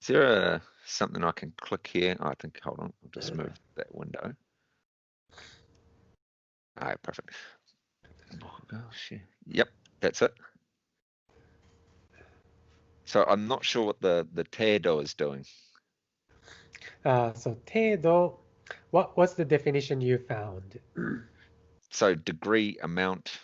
Is there something I can click here? I think, hold on, I'll just move that window. All right, perfect. Yep, that's it. So I'm not sure what the tedo is doing. So 程度, what's the definition you found? So degree, amount.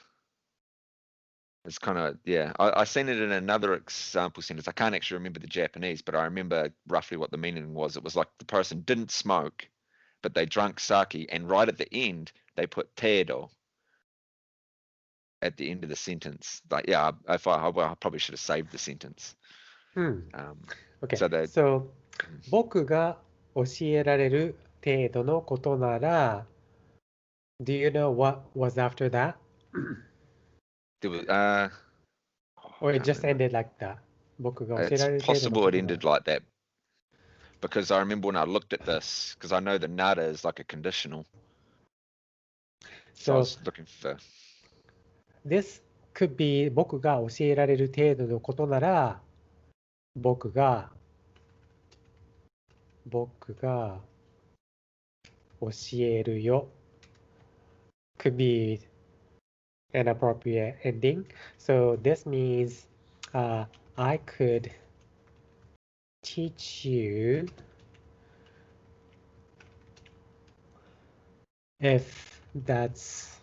It's kind of, yeah. I seen it in another example sentence. I can't actually remember the Japanese, but I remember roughly what the meaning was. It was like the person didn't smoke, but they drank sake, and right at the end, they put tedo at the end of the sentence. Like, yeah, I probably should have saved the sentence. Okay, so so 僕が教えられる程度のことなら Do you know what was after that? There was, Or it just ended like that? 僕が教えられる it's 程度の possible こ it となら ended like that. Because I remember when I looked at this, because I know the nada is like a conditional. So I was looking for. This could be 僕が教えられる程度のことなら僕が教えるよ could be an appropriate ending. So this means I could teach you if that's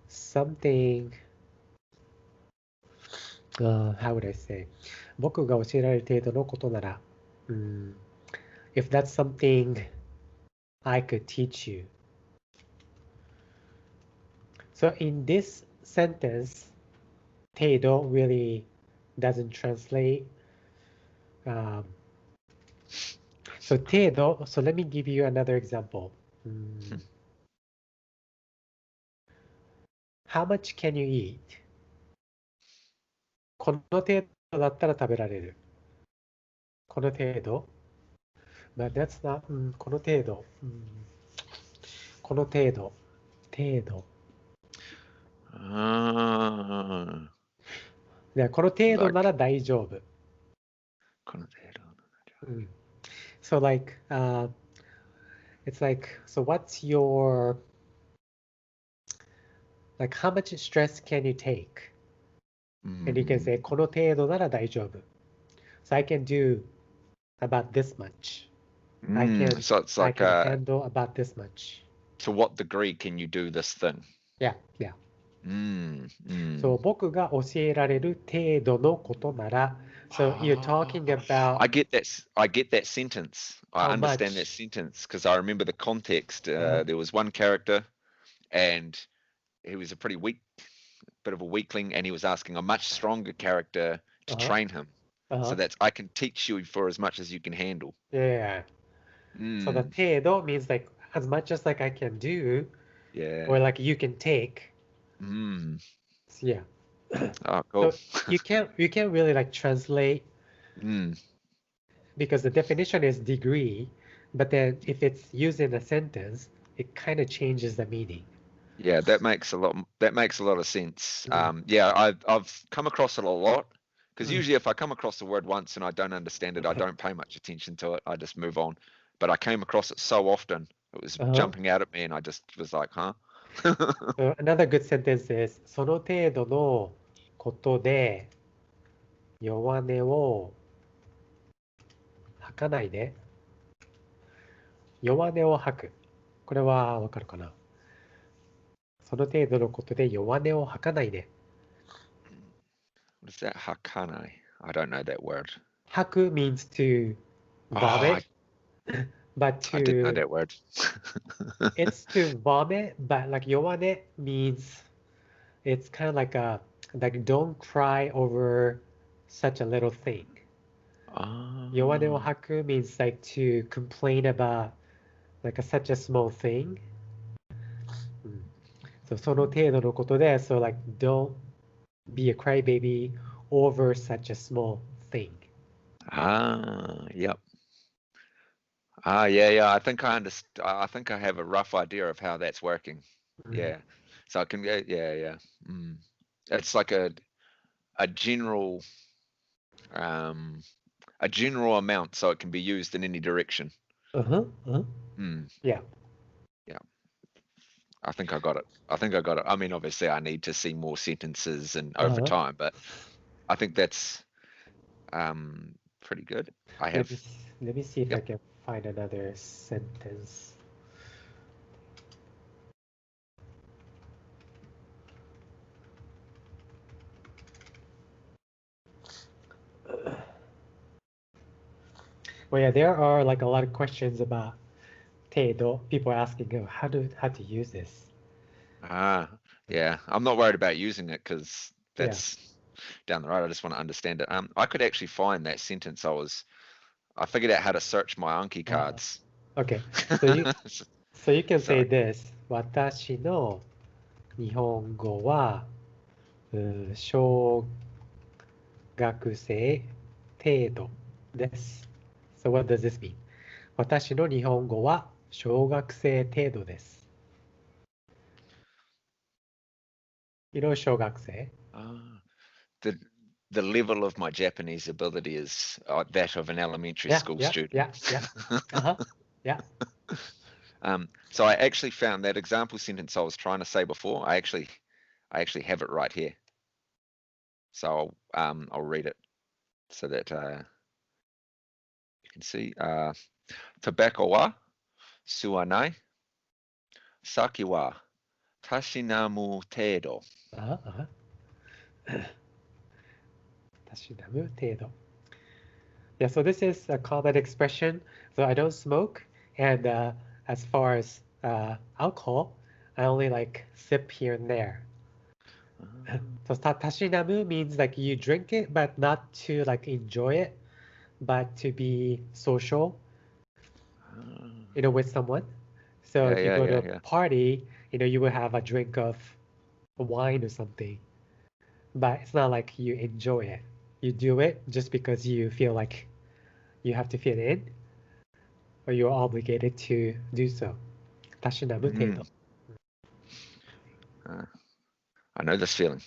something how would I say 僕が教えられる程度のことなら、if that's something I could teach you. So in this sentence, 程度 really doesn't translate. So 程度, so let me give you another example. How much can you eat? この程度だったら食べられる。この程度 But that's not, この程度。この程度。程度。で、この程度なら大丈夫。この程度。So like, it's like, so what's your, like how much stress can you take? And you can say, この程度なら大丈夫。So I can do about this much. So it's like, I can handle about this much. To what degree can you do this thing? Yeah. So 僕が教えられる程度のことなら So you're talking about I get that sentence. I understand that sentence because I remember the context. There was one character and he was a pretty bit of a weakling, and he was asking a much stronger character to train him. So that's I can teach you for as much as you can handle. Yeah. So the 程度 means like as much as like I can do, or like you can take. So, yeah. Oh, cool. So you can't really like translate because the definition is degree, but then if it's used in a sentence, it kind of changes the meaning. Yeah, that makes a lot of sense. Yeah, I've come across it a lot because usually if I come across the word once and I don't understand it, I don't pay much attention to it. I just move on. But I came across it so often, it was jumping out at me, and I just was like, huh? So another good sentence is その程度のことで弱音を吐かないで。弱音を吐く。これはわかるかな？その程度のことで弱音を吐かないで。What is that? Hakanai. I don't know that word. 吐く means to vomit. But to, I didn't know that word. It's to vomit, but like 弱音 means it's kind of like don't cry over such a little thing. 弱音を吐く means like to complain about like such a small thing. So その程度のことで so like don't be a crybaby over such a small thing. Yep. Yeah. I think I understand. I think I have a rough idea of how that's working. Yeah. So I can. Yeah. It's like a general a general amount so it can be used in any direction. Uh-huh. Uh-huh. Yeah. Yeah. I think I got it. I mean, obviously I need to see more sentences and over time, but I think that's pretty good. Let me see if I can find another sentence. Well, yeah, there are like a lot of questions about Teido. People asking, how to use this. Yeah. I'm not worried about using it because that's down the road. I just want to understand it. I could actually find that sentence. I figured out how to search my Anki cards. Okay. So you can say this. 私の日本語は小学生程度です。So what does this mean? 私の日本語は小学生程度です。You know 小学生? The level of my Japanese ability is that of an elementary school student. Yeah. Yeah. So I actually found that example sentence I was trying to say before. I actually have it right here. So I'll read it so that you can see. Tobacco wa suanai, sake wa tashinamu tedo. Tashinamu tedo. Yeah, so this is a common expression. So I don't smoke, and as far as alcohol, I only like sip here and there. So tashinamu means like you drink it, but not to like enjoy it, but to be social, with someone. So if you go to a party, you will have a drink of wine or something, but it's not like you enjoy it. You do it just because you feel like you have to fit in, or you're obligated to do so. Tashinamu tedo. I know this feeling.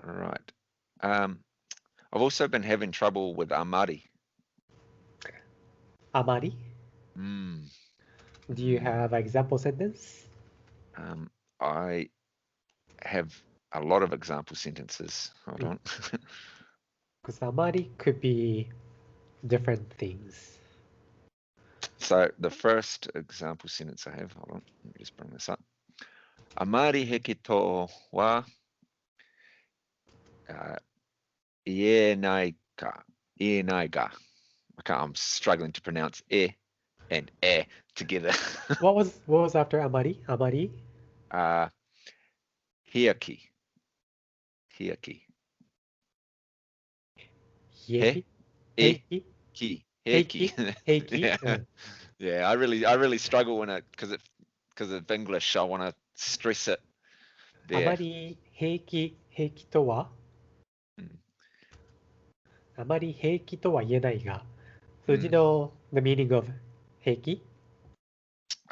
Right. I've also been having trouble with amari. Amari? Do you have an example sentence? I have a lot of example sentences. Hold on. Because amari could be different things. So the first example sentence I have, hold on, let me just bring this up. Amari hekito wa ienai ga. I'm struggling to pronounce e and together. What was after amari? Amari? Heiki. Heiki. Yeah, I really struggle when because of English. I want to stress it. Amari heiki to wa? Amari heiki to wa ienai ga. So do you know the meaning of heiki?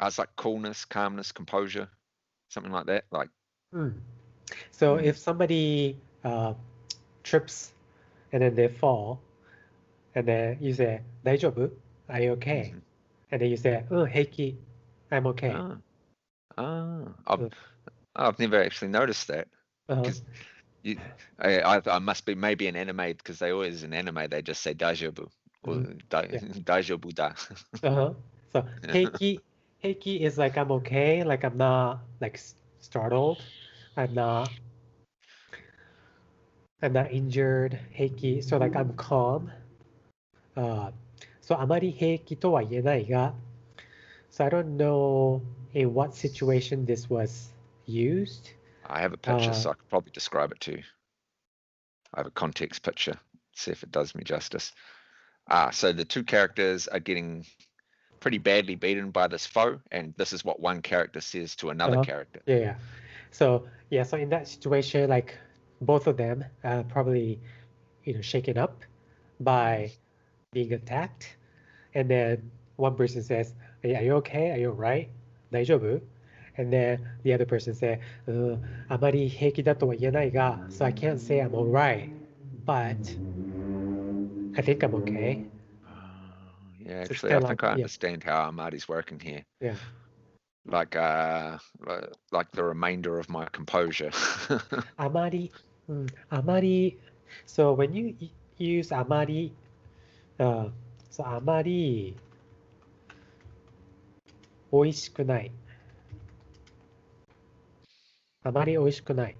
It's like coolness, calmness, composure, something like that. So if somebody trips and then they fall, and then you say, 大丈夫? Are you okay? And then you say, heiki, I'm okay. I've never actually noticed that. I must be maybe an anime because they always in anime they just say 大丈夫 or 大丈夫だ. So heiki is like I'm okay, like I'm not like startled, I'm not injured. Heiki, so like I'm calm. So あまり平気とは言えないが, so I don't know in what situation this was used. I have a picture, so I could probably describe it to you. I have a context picture. See if it does me justice. So the two characters are getting pretty badly beaten by this foe, and this is what one character says to another character. Yeah. So in that situation, like both of them probably shaken up by being attacked, and then one person says, "Hey, are you okay? Are you alright? 大丈夫?" And then the other person say, あまり平気だとは言えないが、so I can't say I'm alright, but I think I'm okay. Yeah, So it's actually, I kind of think like, I understand how Marty's working here. yeah. Like the remainder of my composure. あまり、あまり、so when you use あまり、so あまり美味しくない。あまり美味しくない。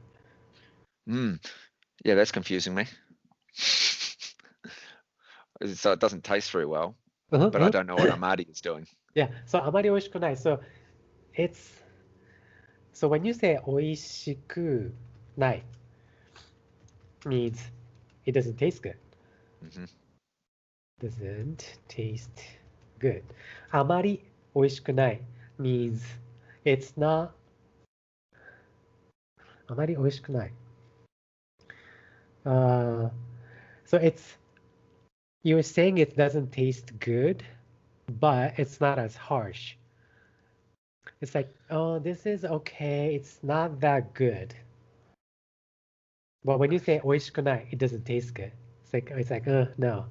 Yeah, that's confusing me. So it doesn't taste very well, but I don't know what Amadi is doing. Yeah, so あまり美味しくない。So when you say 美味しくない means it doesn't taste good. Doesn't taste good. あまり美味しくない means it's not あまり美味しくない。So you're saying it doesn't taste good, but it's not as harsh. It's like, oh, this is okay. It's not that good. But when you say 美味しくない, it doesn't taste good. It's like, no.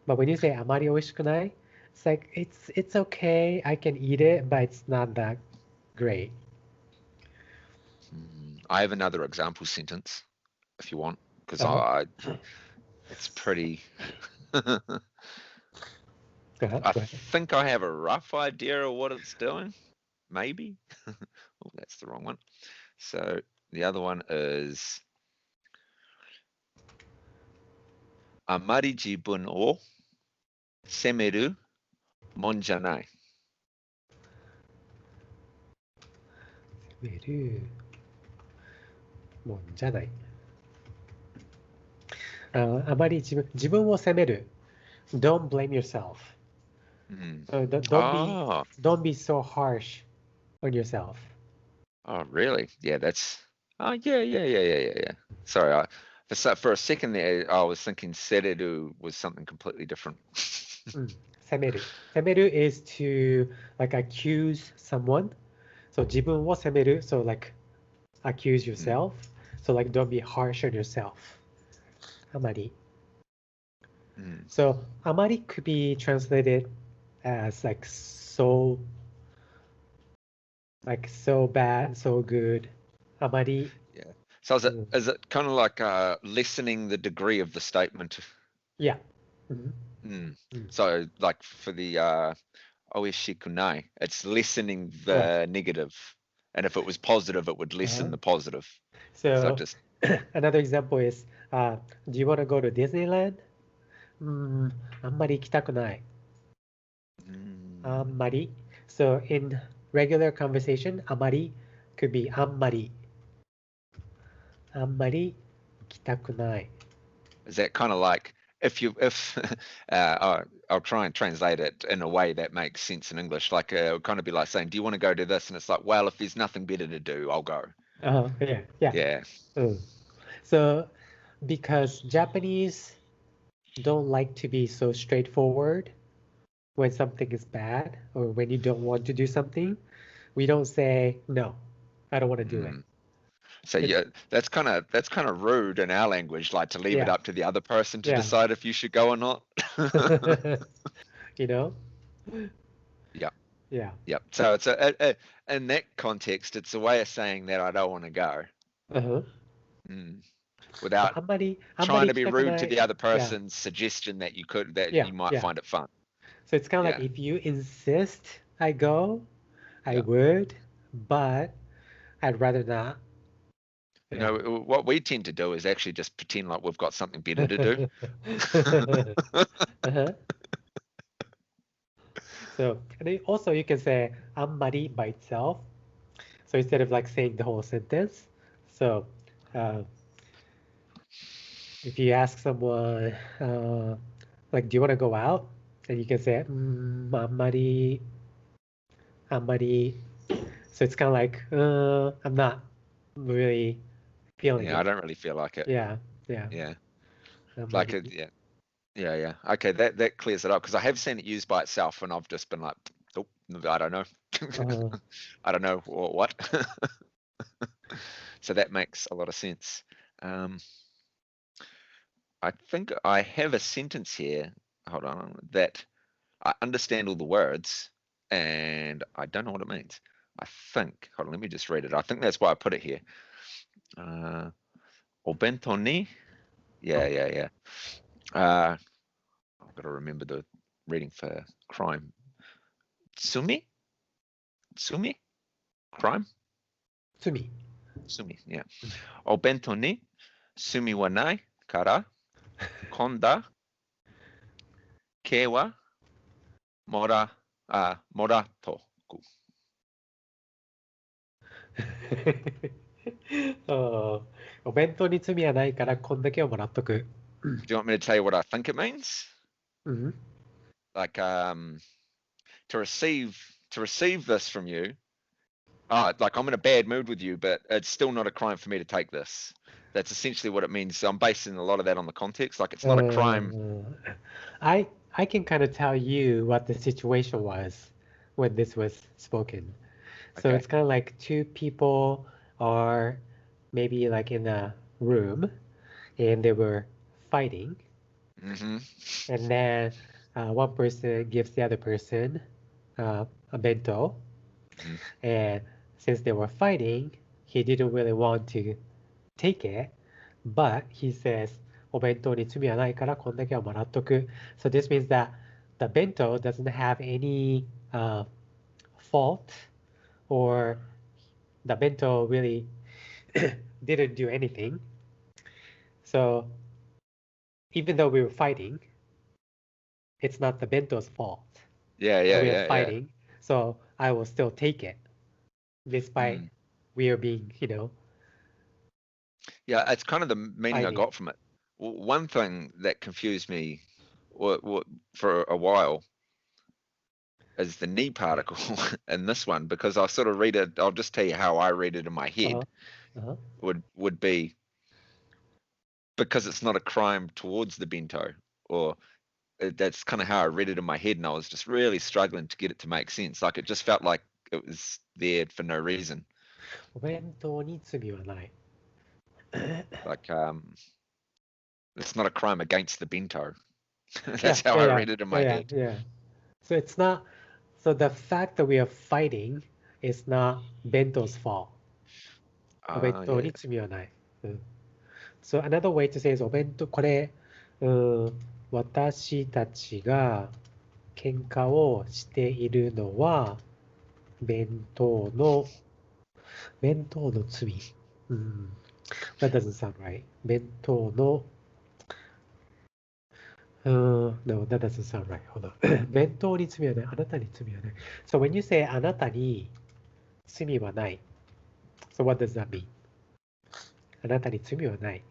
But when you say あまり美味しくない, it's like, it's okay. I can eat it, but it's not that great. I have another example sentence if you want, because it's pretty. I think I have a rough idea of what it's doing. Maybe. Oh, that's the wrong one. So the other one is あまり自分を責めるもんじゃない。責めるもんじゃない。あまり自分を責める。Don't blame yourself. So don't be so harsh on yourself. Oh, really? Yeah, that's. Oh, yeah. Sorry, for a second there, I was thinking sereru was something completely different. 責める。責める is to like accuse someone. So 自分を責める. So like accuse yourself. So like don't be harsh on yourself. あまり。So あまり could be translated as like so bad, so good. あまり. Yeah. So is it kind of like lessening the degree of the statement? Yeah. So like for the oishikunai, it's lessening the negative. And if it was positive, it would lessen the positive. So just another example is, do you want to go to Disneyland? あんまり行きたくない。あんまり. So in regular conversation, あまり could be あんまり. あんまり行きたくない. Is that kind of like if I'll try and translate it in a way that makes sense in English. Like it would kind of be like saying, do you want to go to this? And it's like, well, if there's nothing better to do, I'll go. Yeah. So because Japanese don't like to be so straightforward when something is bad or when you don't want to do something, we don't say, no, I don't want to do it. So yeah, that's kind of rude in our language, like to leave it up to the other person to decide if you should go or not. You know? Yeah. So it's in that context, it's a way of saying that I don't want to go. Without trying to be rude to the other person's suggestion that you might find it fun. So it's kind of like if you insist I go, I would, but I'd rather not. You know, what we tend to do is actually just pretend like we've got something better to do. So, and then also you can say あんまり by itself. So instead of like saying the whole sentence. So if you ask someone, like, do you want to go out? And you can say あんまり. So it's kind of like, I'm not really feeling it. I don't really feel like it. Yeah. Like yeah. Okay, that clears it up because I have seen it used by itself and I've just been like, oh, I don't know. I don't know what. So that makes a lot of sense. I think I have a sentence here. Hold on. That I understand all the words and I don't know what it means. I think. Hold on. Let me just read it. I think that's why I put it here. Obento ni. Yeah. I've got to remember the reading for crime. Tsumi? Crime? Tsumi. Yeah. Obento ni sumi wa nai kara konda kei wa moratoku. お弁当に罪はないからこんだけをもらっとく。 Do you want me to tell you what I think it means? Like to receive this from you. Like I'm in a bad mood with you, but it's still not a crime for me to take this. That's essentially what it means. So I'm basing a lot of that on the context. Like it's not a crime. I can kind of tell you what the situation was when this was spoken. So it's kind of like two people are maybe like in a room and they were fighting. And then one person gives the other person a bento. And since they were fighting, he didn't really want to take it, but he says, お弁当に罪はないからこんだけはもらっとく. So this means that the bento doesn't have any fault, or the bento really didn't do anything. So even though we were fighting, it's not the bento's fault. We were fighting, so I will still take it, despite we are being, Yeah, it's kind of the meaning I got from it. One thing that confused me for a while is the ni particle in this one, because I sort of read it, I'll just tell you how I read it in my head, would be because it's not a crime towards the bento, or that's kind of how I read it in my head, and I was just really struggling to get it to make sense. Like it just felt like it was there for no reason. お弁当に罪はない. Like it's not a crime against the bento. That's how I read it in my head. So it's not, so the fact that we are fighting is not bento's fault. お弁当に罪はない. So another way to say is お弁当、これ、私たちが喧嘩をしているのは弁当の罪。That doesn't sound right. 弁当のNo, that doesn't sound right. Hold on. 弁当に罪はない。あなたに罪はない。So when you say あなたに罪はない。So what does that mean? あなたに罪はない。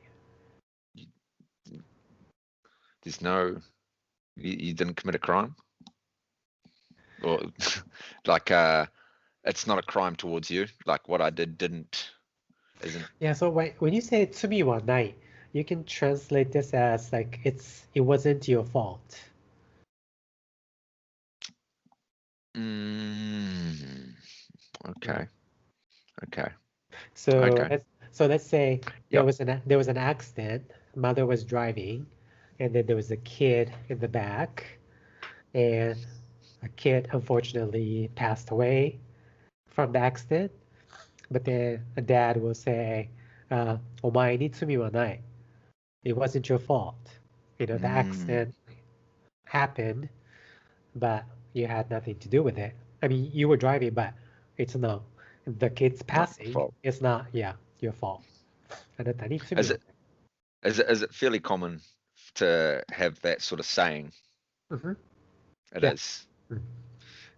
There's no, you didn't commit a crime? Or like it's not a crime towards you? Like what I did isn't. Yeah, so when you say 罪はない, you can translate this as like it wasn't your fault. Okay. So let's say there was an accident. Mother was driving, and then there was a kid in the back, and a kid unfortunately passed away from the accident. But then a dad will say, お前に罪はない. It wasn't your fault. The accident happened, but you had nothing to do with it. I mean, you were driving, but it's no. The kid's passing, it's not, your fault. あなたに罪はない. Is it fairly common to have that sort of saying? It is.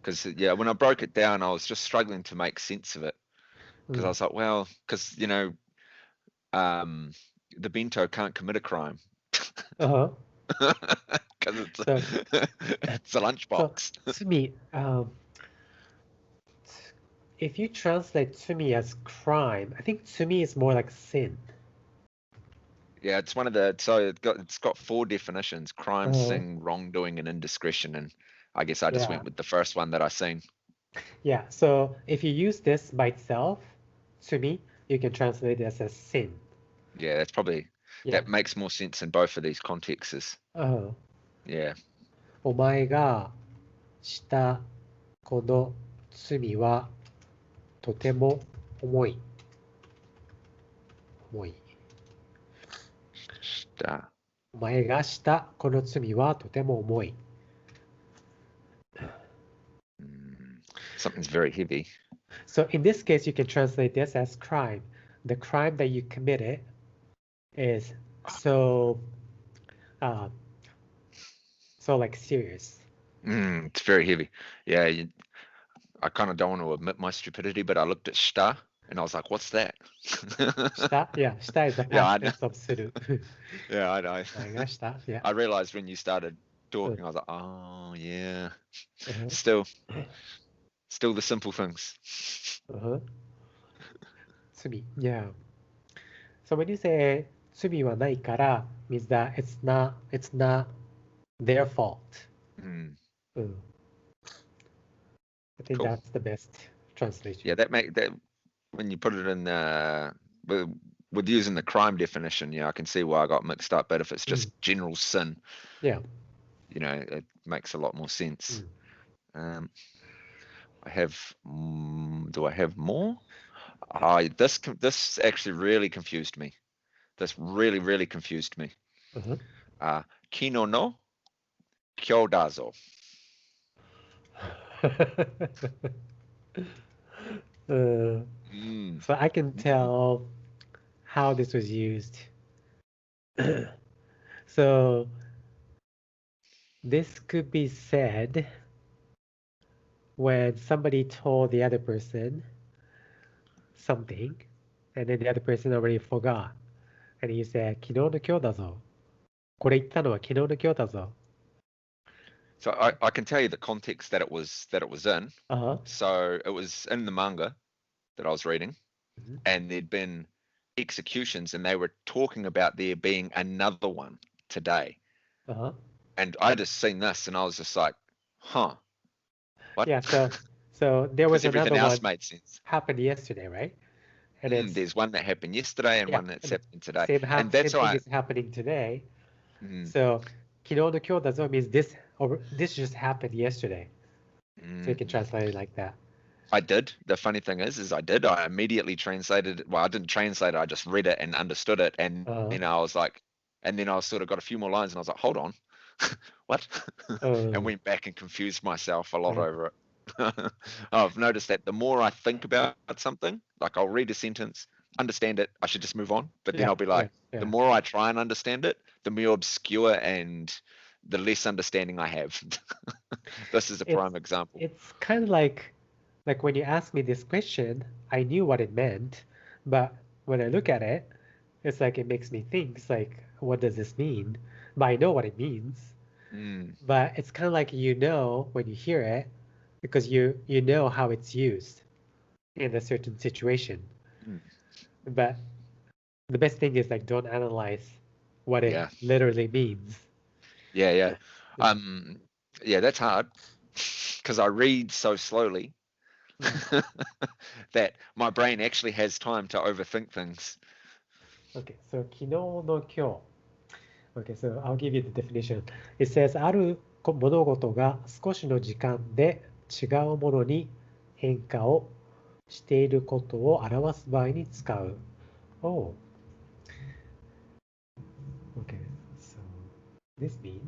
Because when I broke it down, I was just struggling to make sense of it. Because I was like, well, because the bento can't commit a crime. Because it's a lunchbox. So, tsumi, if you translate tsumi as crime, I think tsumi is more like sin. Yeah, it's one of the, so it's got 4 definitions: crime, sin, wrongdoing, and indiscretion. And I guess I just went with the first one that I seen. Yeah, so if you use this by itself, tsumi, you can translate this as sin. Yeah, that's probably Yeah. that makes more sense in both of these contexts. Yeah. お前がしたこの罪はとても重い。重い。お前がしたこの罪はとても重い。Something's very heavy. So in this case, you can translate this as crime. The crime that you committed is so like serious. It's very heavy. Yeah, I kind of don't want to admit my stupidity, but I looked at shita and I was like, what's that? Shita? Yeah, shita is the past tense of suru. Yeah, I know. Yeah. I realized when you started talking, I was like, oh, yeah. Still the simple things. Tsumi. Yeah. So when you say 罪はないから means that it's not their fault. I think that's the best translation. Yeah, that when you put it in with using the crime definition, I can see why I got mixed up. But if it's just general sin, yeah, it makes a lot more sense. Do I have more? This actually really confused me. This really, really confused me. Kino no kyodazo. So I can tell how this was used. So this could be said when somebody told the other person something, and then the other person already forgot. And you said, 昨日の今日だぞ。これ言ったのは昨日の今日だぞ。So I can tell you the context that it was in. So it was in the manga that I was reading, and there'd been executions, and they were talking about there being another one today. And I just seen this, and I was just like, huh. What? Yeah, so there was another everything else one made sense. Happened yesterday, right? And there's one that happened yesterday and one that's happening today. And that's same thing is happening today. So 昨日の今日だぞ means this just happened yesterday. So you can translate it like that. I did. The funny thing is I did. I immediately translated it. Well, I didn't translate it. I just read it and understood it. And then I was like, and then I sort of got a few more lines and I was like, hold on. What? And went back and confused myself a lot over it. I've noticed that the more I think about something, like I'll read a sentence, understand it, I should just move on. But then I'll be like, the more I try and understand it, the more obscure and the less understanding I have. This is a prime example. It's kind of like when you ask me this question, I knew what it meant, but when I look at it, it's like it makes me think, it's like, what does this mean? But I know what it means. But it's kind of like when you hear it, because you know how it's used in a certain situation. But the best thing is like don't analyze what it literally means. Yeah. Yeah, that's hard because I read so slowly that my brain actually has time to overthink things. Okay, so 昨日の今日. Okay, so I'll give you the definition. It says ある物事が少しの時間で違うものに変化をしていることを表す場合に使う。Oh. Okay, so this means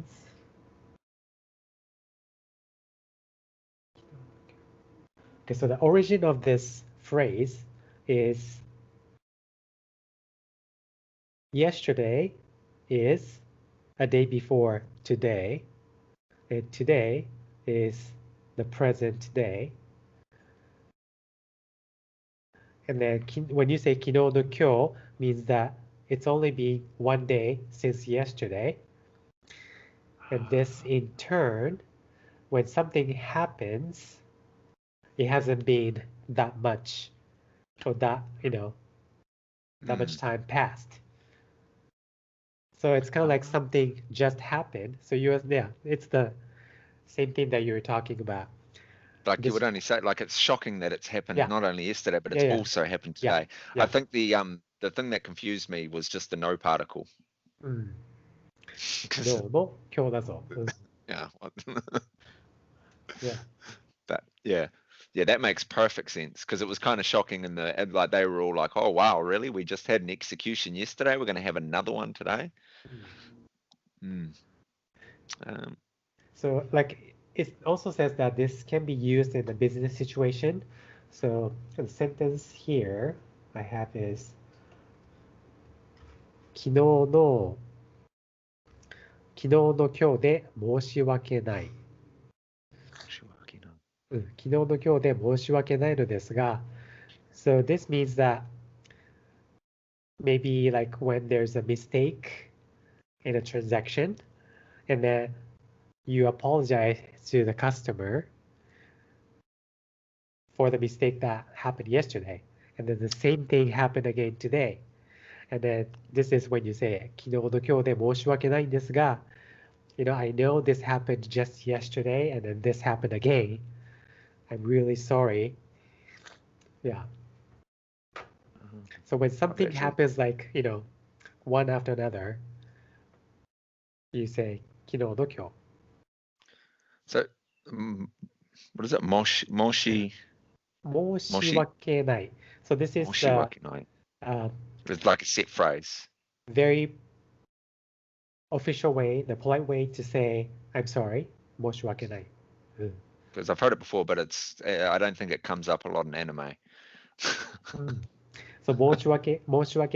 okay, so the origin of this phrase is yesterday is a day before today, and today is the present day. And then when you say 昨日の今日 means that it's only been one day since yesterday. And this in turn, when something happens, it hasn't been that much or that much time passed. So it's kind of like something just happened. So it's the same thing that you were talking about. Like you would only say, like it's shocking that it's happened not only yesterday, but it's also happened today. I think the thing that confused me was just the no particle. 昨日の今日だぞ。Yeah. Yeah. But yeah, that makes perfect sense because it was kind of shocking and like they were all like, "Oh wow, really? We just had an execution yesterday. We're going to have another one today." So like it also says that this can be used in a business situation. So the sentence here I have is 昨日の今日で申し訳ない。昨日の今日で申し訳ないのですが、so this means that maybe like when there's a mistake in a transaction and then you apologize to the customer for the mistake that happened yesterday and then the same thing happened again today and then this is when you say 昨日の今日で申し訳ないんですが I know this happened just yesterday and then this happened again. I'm really sorry. Yeah. So when something happens like, one after another, you say 昨日の今日. So, what is it? Moshi 申し訳ない. So this is it's like a set phrase. Very official way, the polite way to say I'm sorry. 申し訳ない. Because I've heard it before, but I don't think it comes up a lot in anime. So 申し訳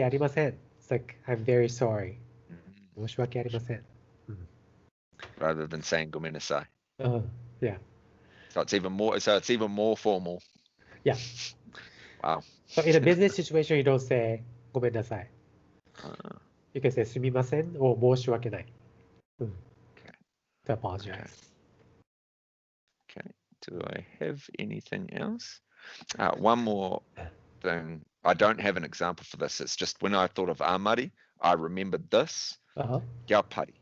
ありません. It's like I'm very sorry. 申し訳ありません. Rather than saying ごめんなさい. Yeah. So it's even more formal. Yeah. Wow. So in a business situation, you don't say ごめんなさい. You can say すみません or 申し訳ない. To apologize. Okay. Do I have anything else? One more thing. I don't have an example for this. It's just when I thought of amari, I remembered this. Yapari.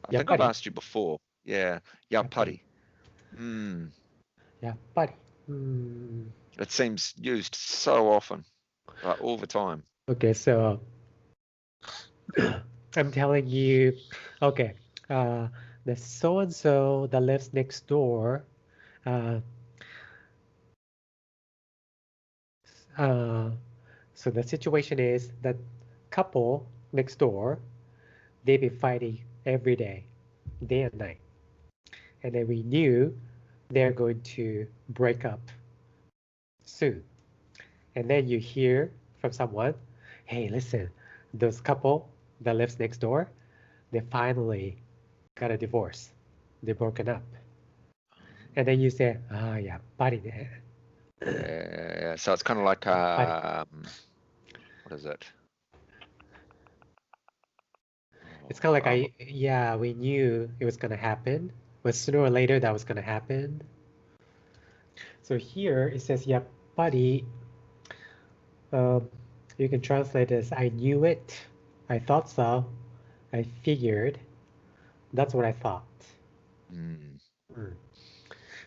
I think I've asked you before. Yeah. Yapari. Yapari. It seems used so often, like all the time. Okay, so I'm telling you, okay, the so-and-so that lives next door, so the situation is that couple next door, they've been fighting every day and night. And then we knew they're going to break up soon. And then you hear from someone, hey, listen, those couple that lives next door, they finally got a divorce. They're broken up. And then you say, yeah, やっぱりね. So it's kind of like, what is it? It's kind of like, we knew it was going to happen, but sooner or later that was going to happen. So here it says, やっぱり, you can translate as, I knew it, I thought so, I figured, that's what I thought.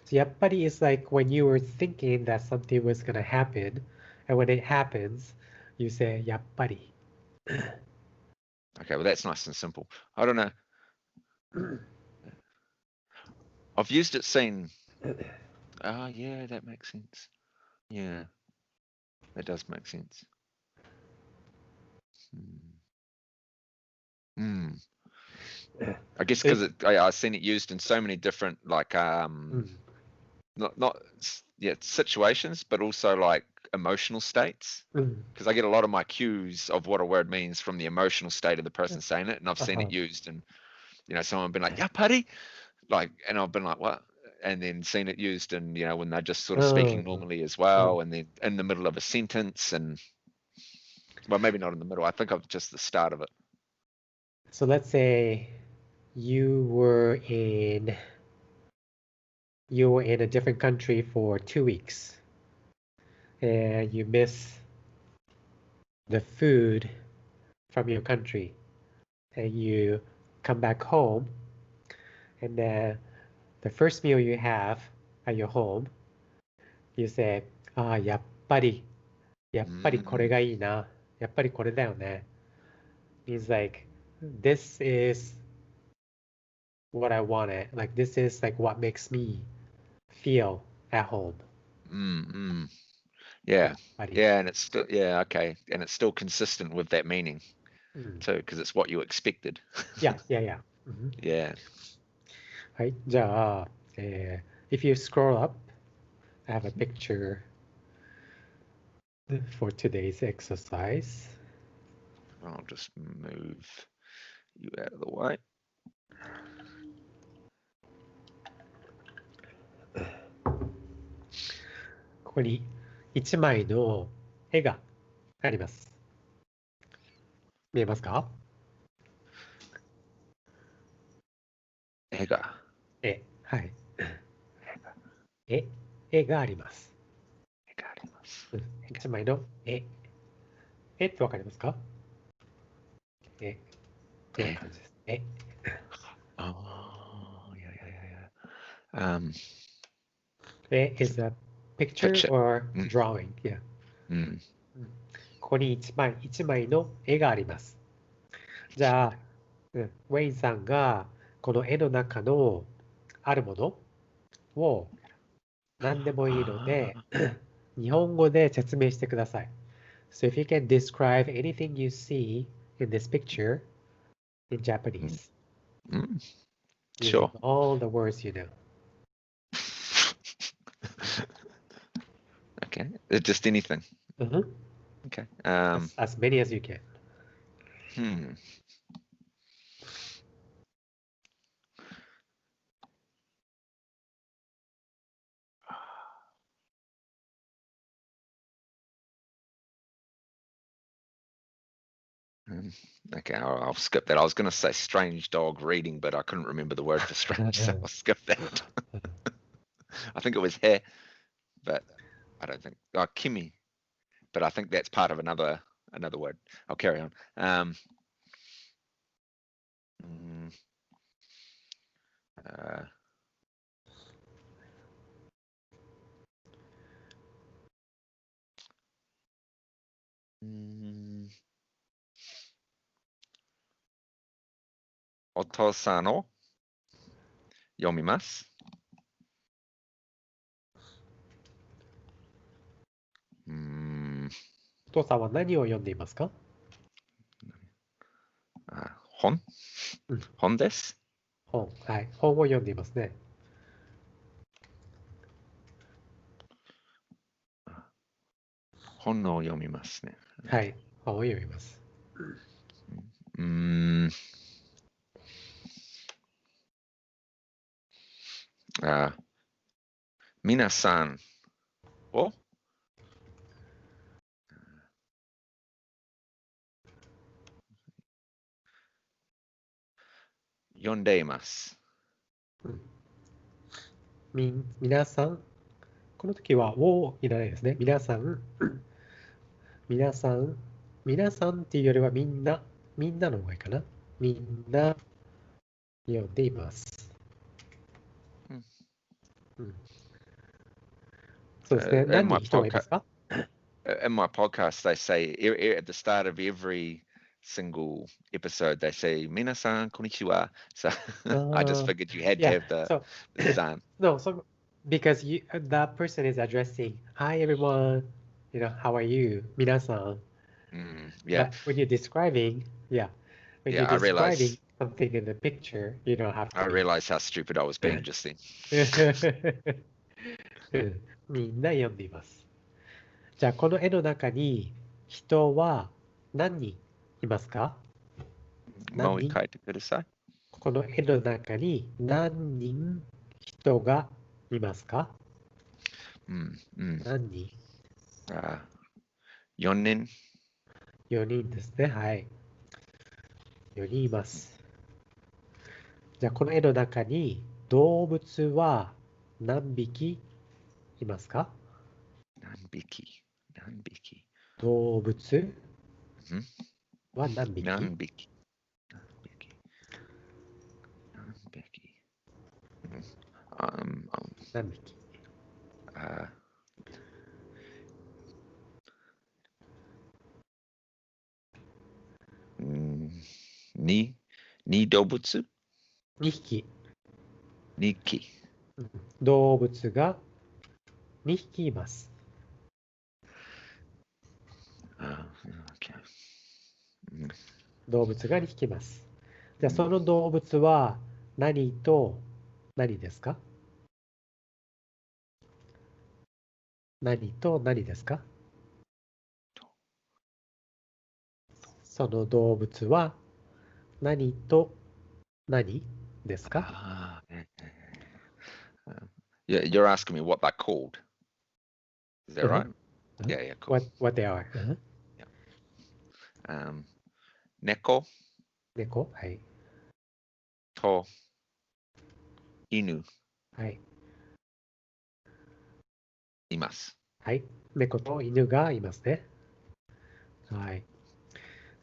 So やっぱり is like when you were thinking that something was going to happen, and when it happens, you say やっぱり. Okay, well that's nice and simple. I don't know. I've used it seen. Yeah, that makes sense. Yeah, that does make sense. I guess because I've seen it used in so many different situations, but also like emotional states. Because I get a lot of my cues of what a word means from the emotional state of the person saying it, and I've seen it used, and someone been like, "Yeah, buddy," and I've been like, "What?" And then seen it used, and when they're just sort of speaking normally as well, and then in the middle of a sentence, and well, maybe not in the middle. I think of just the start of it. So let's say you were in a different country for 2 weeks and you miss the food from your country and you come back home and then the first meal you have at your home, you say, やっぱりこれがいいな。やっぱりこれだよね。Means like, this is what I wanted. Like, this is like what makes me feel at home. Yeah. やっぱり。 Yeah, and it's still okay. And it's still consistent with that meaning too, because it's what you expected. Yeah. Yeah. はい。じゃあ、if you scroll up, I have a picture for today's exercise. I'll just move you out of the way. ここに1枚の絵があります。見えますか？絵が。はい。絵があります。絵があります。1枚の絵ってわかりますか？こんな感じです。is a picture or drawing. Yeah. ここに1枚の絵があります。じゃあ、ウェインさんがこの絵の中のあるものを何でもいいので日本語で説明してください。So if you can describe anything you see in this picture in Japanese. Sure. All the words you know. Okay. Just anything. Okay. As many as you can. Okay, I'll skip that. I was going to say strange dog reading, but I couldn't remember the word for strange, so I'll skip that. I think it was he, but I don't think. Kimi, but I think that's part of another word. I'll carry on. Otosan o yomimasu. お父さんは何を読んでいますか？本？本です。本。はい。本を読んでいますね。本を読みますね。はい。本を読みます。皆さんを読んでいます。皆さん、この時はをいらないですね。皆さんっていうよりはみんなの方がいいかな。みんな読んでいます。そうですね。何人人がいますか？ In my podcast, they say at the start of every single episode, they say, 皆さん、こんにちは. So I just figured you had to have the san. No, because that person is addressing, hi everyone, how are you? 皆さん. Yeah. But when you're describing, when you're describing something in the picture, you don't have to. I realized how stupid I was being just then. みんな読んでいます。じゃあこの絵の中に人は何人いますか？もう一回言ってください。この絵の中に何人人がいますか？何人？4人。4人ですね。はい。4人います。じゃあこの絵の中に動物は何匹いますか？何匹動物は何匹？何匹何匹に動物2匹。2匹。動物が2匹います。動物が2匹います。じゃあその動物は何と何ですか？何と何ですか？その動物は何と何ですか？ You're asking me what they're called. Is that right? Yeah, cool. What they are? 猫猫、はい。と犬はい。います。はい。猫と犬がいますね。はい。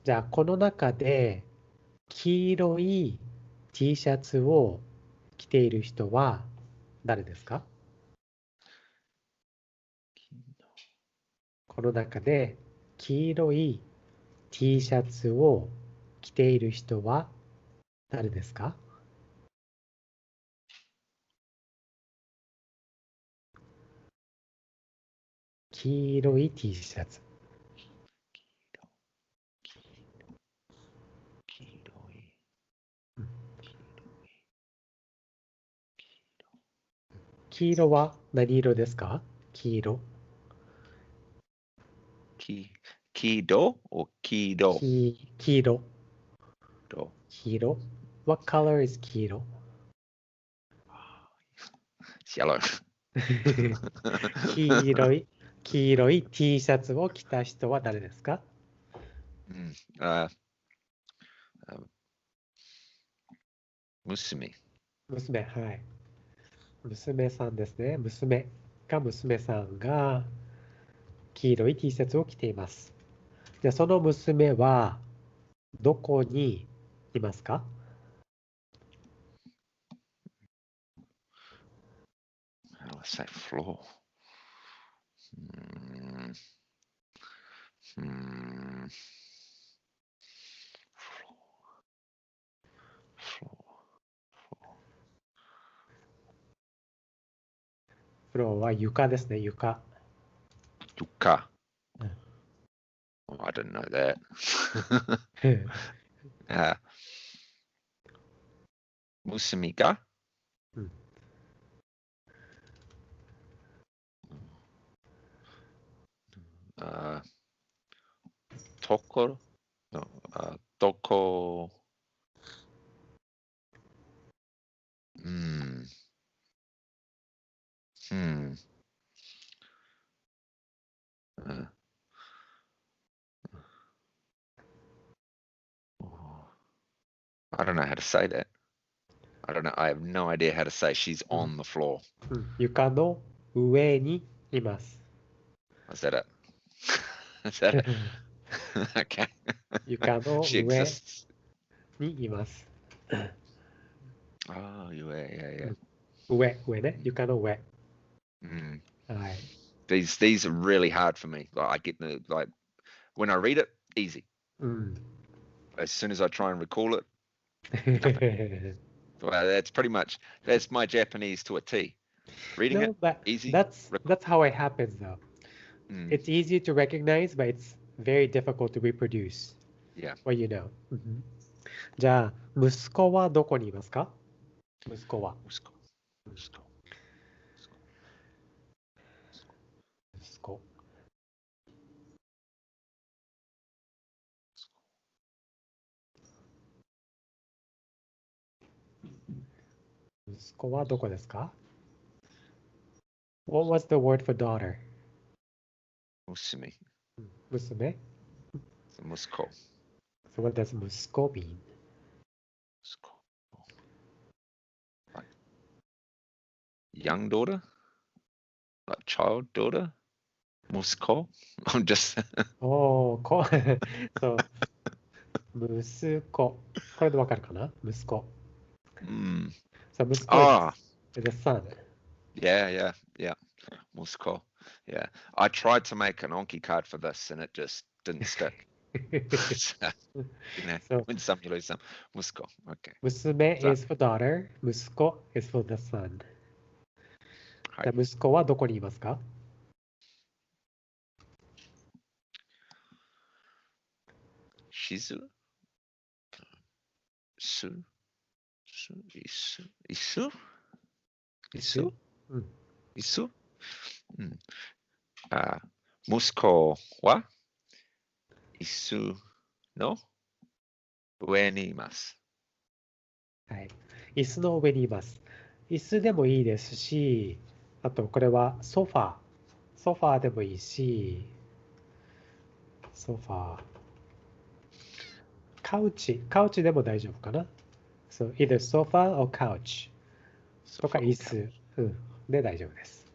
じゃあ、この中で黄色い T シャツを着ている人は誰ですか？この中で黄色い T シャツを着ている人は誰ですか？黄色い T シャツ。黄色は何色ですか？黄色。黄色or黄色黄色。黄色。What color is 黄色？Yellow. 黄色い T シャツを着た人は誰ですか？娘。娘、はい。娘さんですね。娘さんが黄色い T シャツを着ています。じゃあその娘はどこにいますか？How do I say floor?フローは床ですね、床。床。I didn't know that. 娘がところどこI don't know how to say that. I don't know. I have no idea how to say she's on the floor. 床の上にいます。Is that it? Is that it? Okay. 床の She 上 exists. にいます。Oh, yeah. 上ね、床の上。はい。These are really hard for me. Like I get when I read it, easy. As soon as I try and recall it, nothing. Well, that's my Japanese to a T. Reading No, it, but easy. that's how it happens though. It's easy to recognize, but it's very difficult to reproduce. Yeah. What you know. じゃあ、息子はどこにいますか？息子は。息子はどこですか？ What was the word for daughter? 娘。娘 息子。So what does 息子 mean? 息子。Like young daughter? Like child daughter? 息子? I'm just... Oh, そう。息子。これでわかるかな？息子。So 息子 is the son. Yeah. Musko. Yeah. I tried to make an Anki card for this and it just didn't stick. So, So, win some, you lose some. Musko. Okay. 娘 さあ is for daughter, 息子 is for the son. はいじゃあ息子はどこにいますか？Shizu? Su? Isu? Isu? うん。 Isu? 息子は椅子の上にいます。はい。椅子の上にいます。椅子でもいいですし、あとこれはソファー。ソファーでもいいし、ソファー。カウチでも大丈夫かな。So, either sofa or couch とか椅子、で大丈夫です。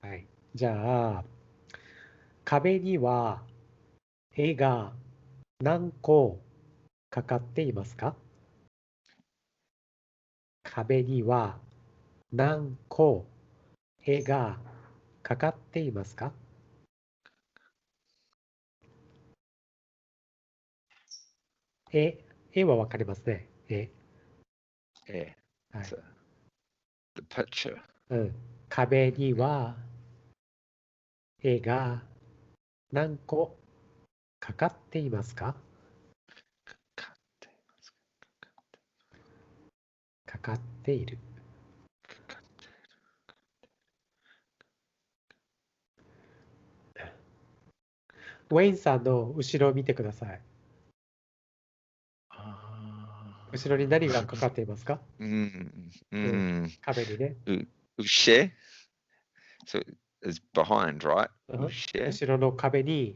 はい。じゃあ、壁には絵が何個かかっていますか？壁には何個絵がかかっていますか？絵はわかりますね。はい。So, the picture. 壁には絵が何個かかっていますか？かかっている。ウェインさんの後ろを見てください。後ろに何がかかっていますか？壁にね。Ushe? So it's behind, right? 後ろの壁に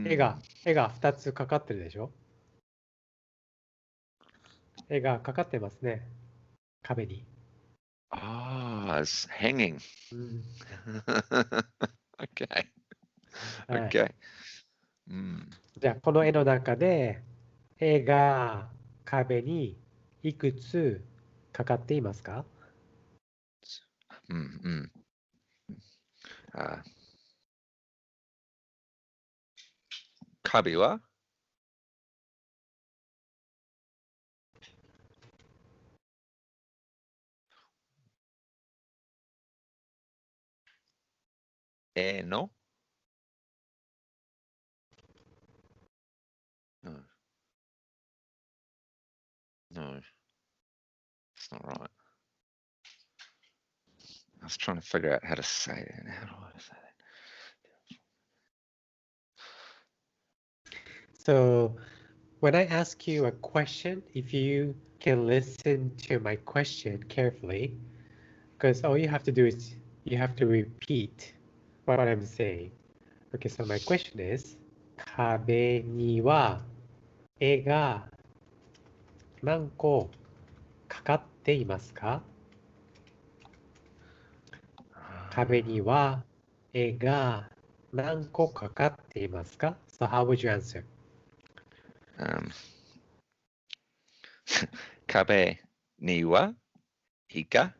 絵が2つかかってるでしょ？絵がかかってますね。壁に。It's hanging. Okay. はい Okay. じゃあこの絵の中で絵が壁にいくつかかっていますか？壁は絵のNo, it's not right. I was trying to figure out how to say it. How do I say that? So when I ask you a question, if you can listen to my question carefully, because all you have to do is you have to repeat what I'm saying. Okay, so my question is, 壁には絵が何個かかっていますか？壁には絵が何個かかっていますか？ So how would you answer? 壁には絵が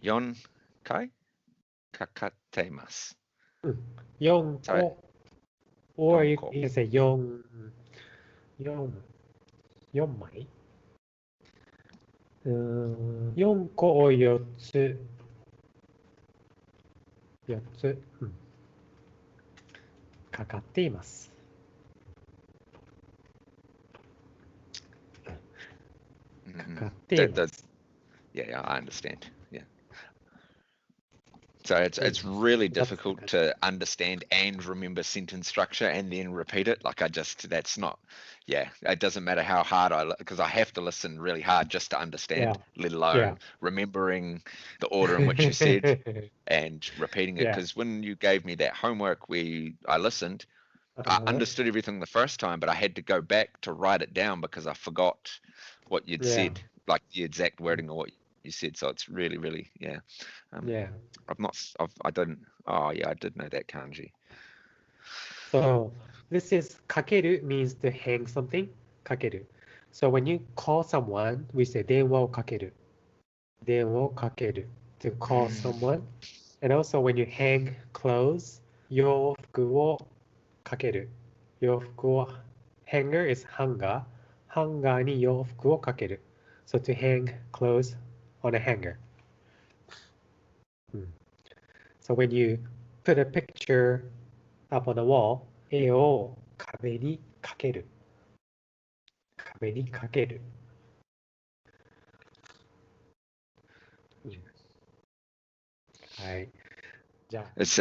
4回かかっています。4個 or you 4個 can say 4枚4個を4つかかっています。かかっています。Yeah, I understand. Yeah. So it's really difficult to understand and remember sentence structure and then repeat it. Like that's not, it doesn't matter how hard because I have to listen really hard just to understand, let alone remembering the order in which you said and repeating it. Because when you gave me that homework where I listened, I understood everything the first time, but I had to go back to write it down because I forgot what you'd said, like the exact wording of what you said. So it's really, really, I did know that kanji. So this is かける means to hang something. かける. So when you call someone, we say 電話をかける.電話をかける to call someone. And also when you hang clothes, 洋服をかける。洋服を hanger is hanger. ハンガーに洋服をかける。So to hang clothes on a hanger. So when you put a picture up on the wall, 絵を壁にかける。壁にかける。はい。じゃあ。It's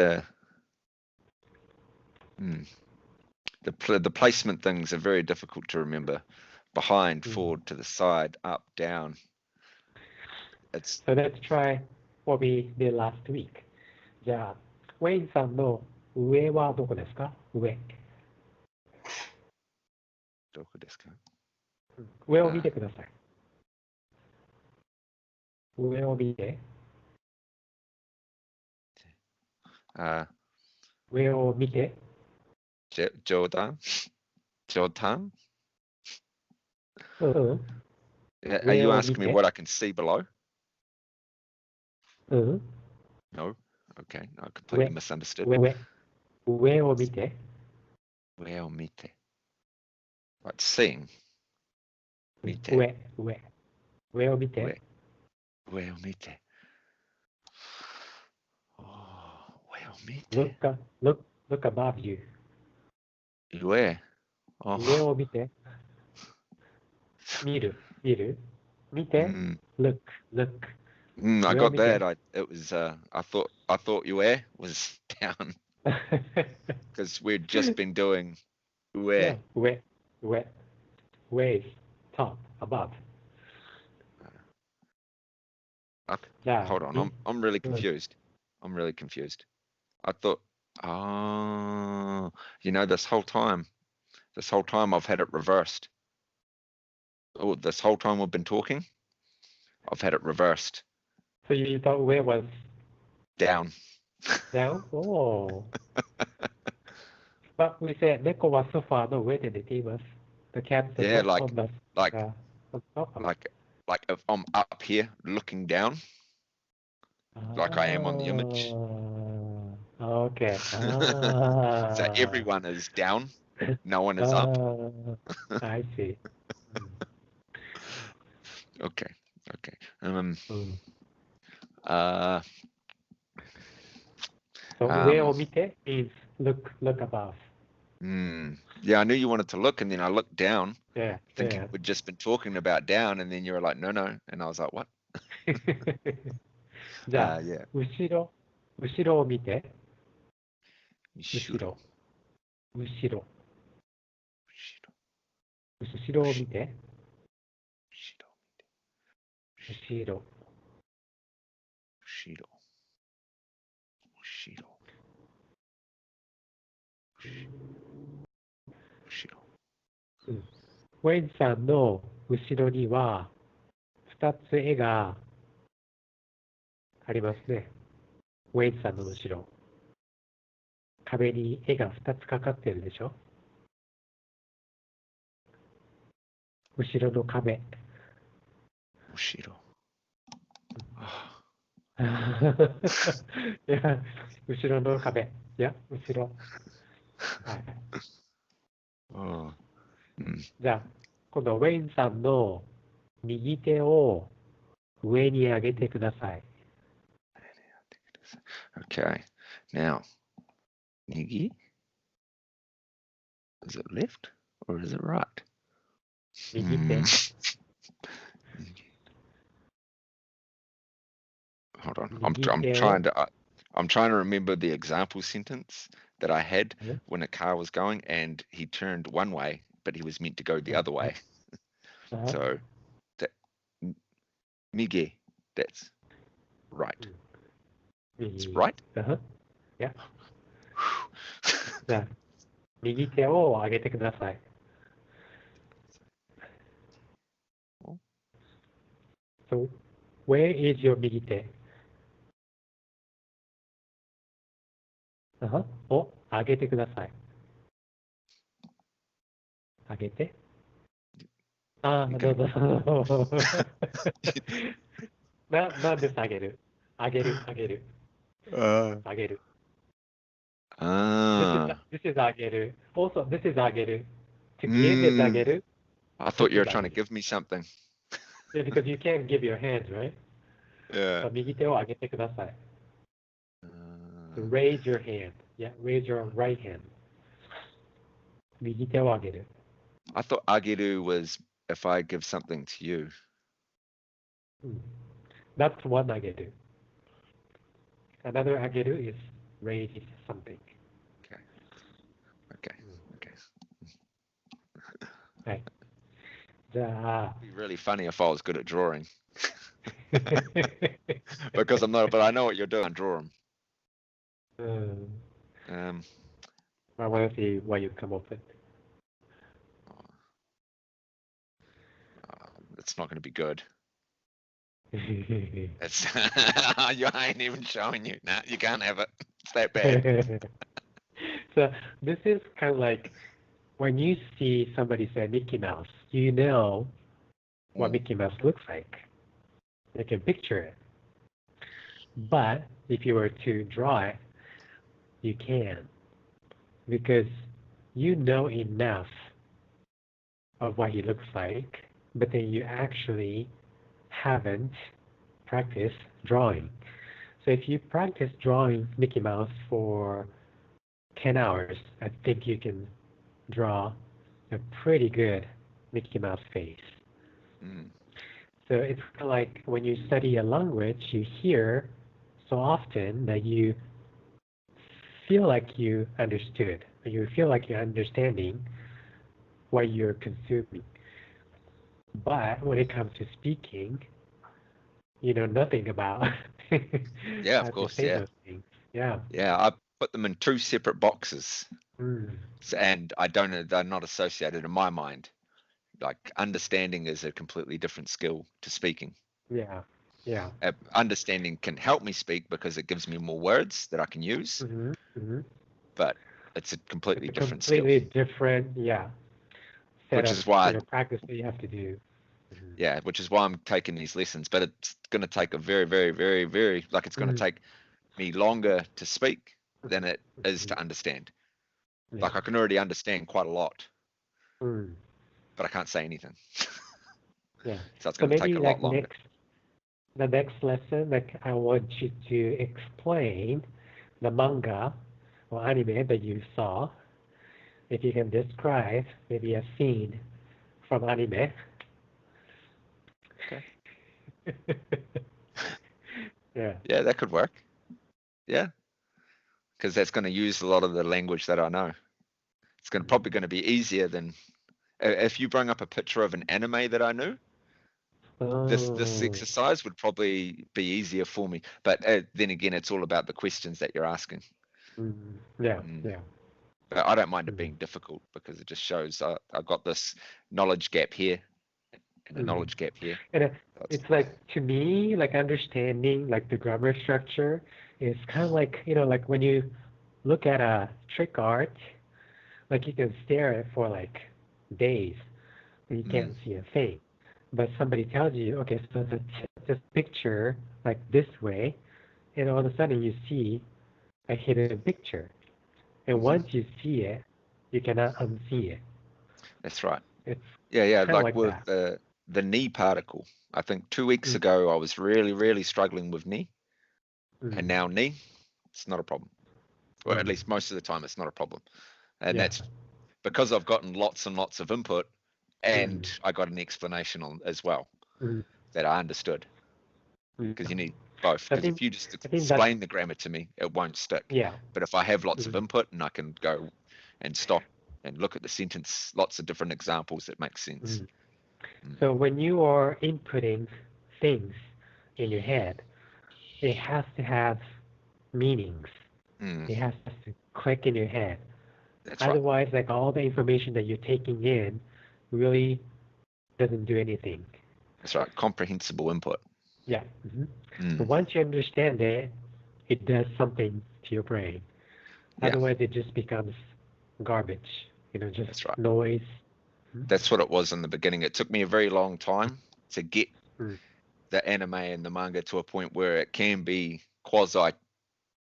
the placement things are very difficult to remember. Behind, forward, to the side, up, down. So let's try what we did last week. じゃあ、ウェインさんの上はどこですか？上。どこですか？上を見てください。上を見て。上を見て。上段？上段？Are you asking me what I can see below? No? Okay, I completely misunderstood. 上を見て。上を見て。Like seeing. 見て。上を見て。上を見て。上を見て。Look above you. 上。上を見て。見る。見て。Look. I got that. It was. I thought Yue was down because we'd just been doing Yue. Yue is top, above. Hold on. I'm really confused. I thought. This whole time I've had it reversed. Oh, this whole time we've been talking, I've had it reversed. So you thought where was down? Down? Oh. But we said 猫はソファーの上で寝ています。The cat is Yeah, on the like if I'm up here looking down, like I am on the image. Okay. So everyone is down, no one is up. I see. Okay. So 上を見て means look above. Yeah, I knew you wanted to look, and then I looked down, thinking Yeah. we'd just been talking about down, and then you were like, no, and I was like, what? じゃあ、後ろを見て。後ろを見て。後ろ。ウェインさんの後ろには2つ絵がありますね。ウェインさんの後ろ。壁に絵が2つかかってるでしょ。後ろの壁。後ろ。いや、後ろの壁。いや、後ろ。はい。じゃあ、今度ウェインさんの右手を上に上げてください。Okay. Now, Nigi? Is it left or is it right? 右手。Hold on. I'm trying to remember the example sentence that I had when a car was going and he turned one way, but he was meant to go the other way. So, Mige, that's right. It's right? Yeah. じゃあ、右手を上げてください。So, where is your 右手？を上げてください。上げて。どうぞ。not this あげる。あげる。あげる。あげる。This is あげる。Also, this is あげる。To give is あげる。I thought you were trying to give me something. Yeah, because you can't give your hand, right? Yeah. 右手を上げてください。Raise your hand. Yeah, raise your right hand. 右手を上げる。I thought ageru was if I give something to you. That's one あげる。Another あげる is raise something. Okay. はい。じゃあ。It'd be really funny if I was good at drawing. Because I'm not, but I know what you're doing. I draw them. I want to see what you come up with. It's not going to be good. It's I ain't even showing you. Nah, you can't have it. It's that bad. So this is kind of like when you see somebody say Mickey Mouse, you know what Mickey Mouse looks like. You can picture it. But if you were to draw it, you can't. Because you know enough of what he looks like, but then you actually haven't practiced drawing. So if you practice drawing Mickey Mouse for 10 hours, I think you can draw a pretty good Mickey Mouse face. So it's kind of like when you study a language, you hear so often that you feel like you understood, or you feel like you're understanding what you're consuming. But when it comes to speaking, you know nothing about Yeah, of course, yeah. Those things. Yeah. Yeah, I put them in two separate boxes. And they're not associated in my mind. Like understanding is a completely different skill to speaking. Yeah. Understanding can help me speak because it gives me more words that I can use. But it's a completely different skill. Different, yeah. Which is why practice that you have to do. Yeah, which is why I'm taking these lessons. But it's going to take a very, very, very, very it's going to take me longer to speak than it is to understand. Yeah. Like I can already understand quite a lot, but I can't say anything. Yeah. So it's going to take a lot longer. The next lesson, like I want you to explain the manga or anime that you saw. If you can describe maybe a scene from anime. Okay. Yeah, that could work. Yeah, because that's going to use a lot of the language that I know. It's probably going to be easier than if you bring up a picture of an anime that I knew. This exercise would probably be easier for me. But then again, it's all about the questions that you're asking. Yeah. But I don't mind it being difficult because it just shows I've got this knowledge gap here and a knowledge gap here. And it's like, to me, like understanding like the grammar structure is kind of like, like when you look at a trick art, like you can stare at it for like days and you can't see a thing. But somebody tells you, okay, so this picture like this way, and all of a sudden you see a hidden picture. And once you see it, you cannot unsee it. That's right. It's like with the knee particle. I think 2 weeks ago I was really, really struggling with knee. And now knee, it's not a problem. Or at least most of the time it's not a problem. And that's because I've gotten lots and lots of input and I got an explanation on as well that I understood. Because you need both. Because if you just explain the grammar to me, it won't stick. Yeah. But if I have lots of input and I can go and stop and look at the sentence, lots of different examples, it makes sense. So when you are inputting things in your head, it has to have meanings. It has to click in your head. That's Otherwise, like all the information that you're taking in really doesn't do anything. That's right. Comprehensible input. Yeah. So once you understand it, it does something to your brain. Otherwise, it just becomes garbage. Just noise. That's what it was in the beginning. It took me a very long time to get the anime and the manga to a point where it can be quasi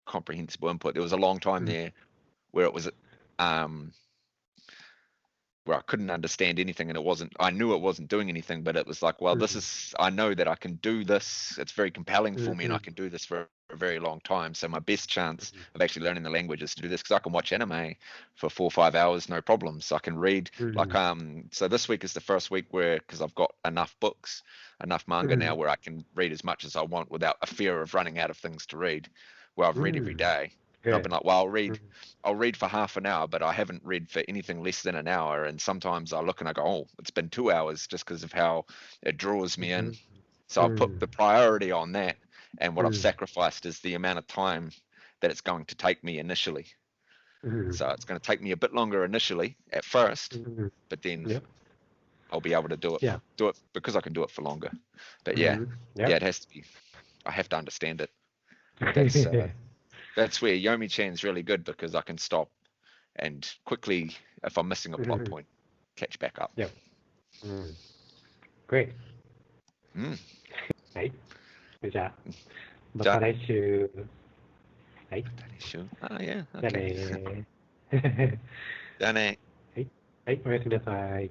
comprehensible input. There was a long time there where it was where I couldn't understand anything, and I knew it wasn't doing anything, but it was like, well, I know that I can do this. It's very compelling for me, and I can do this for a very long time. So my best chance of actually learning the language is to do this, because I can watch anime for 4 or 5 hours, no problems. So I can read so this week is the first week where, because I've got enough books, enough manga now, where I can read as much as I want without a fear of running out of things to read, where I've read every day. I've been like, well, I'll read for half an hour, but I haven't read for anything less than an hour. And sometimes I look and I go, oh, it's been 2 hours, just because of how it draws me in. So I've put the priority on that, and what I've sacrificed is the amount of time that it's going to take me initially. So it's going to take me a bit longer initially at first, but then I'll be able to do it because I can do it for longer. But it has to be. I have to understand it. That's where Yomi-chan's really good, because I can stop and quickly, if I'm missing a plot point, catch back up. Great. はい。じゃあ、また来週。はい。また来週。yeah. じゃあね。じゃあね。はい。はい、おやすみなさい。